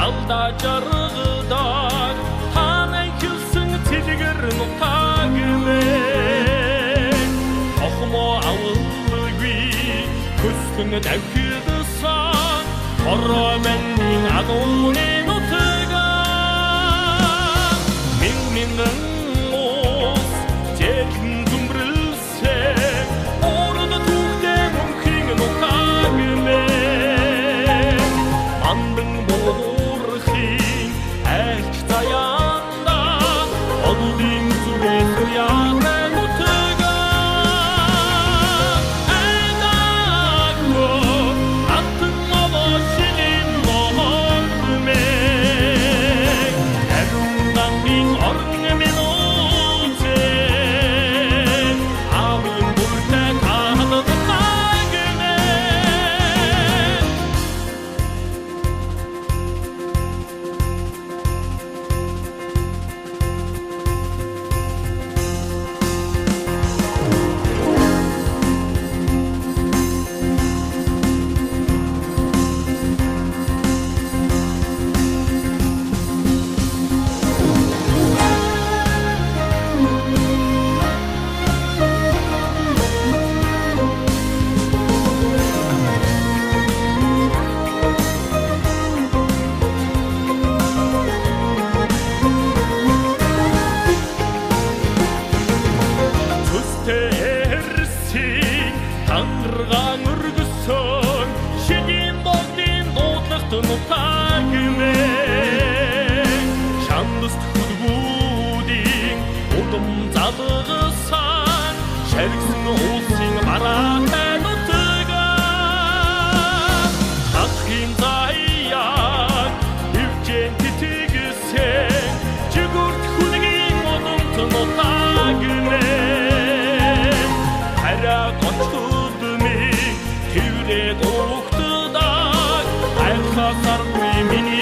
жалда жарыгыдар танай кылсың тилгер нутагымен Охмо ауылгүй көстің дәвкідісан Қора мәннің ағуnen ұтыған Мен оз текін күмбірілсе Орыны туғде мүмкін ұтагымен Андың борхин әк таянда Олдың зүрек ұятын ұтыған Әдақлы аттың ала шелін лағырмек Әріңдан мен орнымен ұлтен Амин бүртәк ағылды қағымен Tersin, tangırgan ürgüsün Şedin bozdin otlықтың ұтагымен Шандыст күдгудин Одым задығысан Шәріксің олсың баратен ұтыған Тақин зайян Үвкен тетігісен Жүгірт күдгин одымтын ұтагымен Әра қочтуды мен, тевре тоқты да, Айқасар көй мені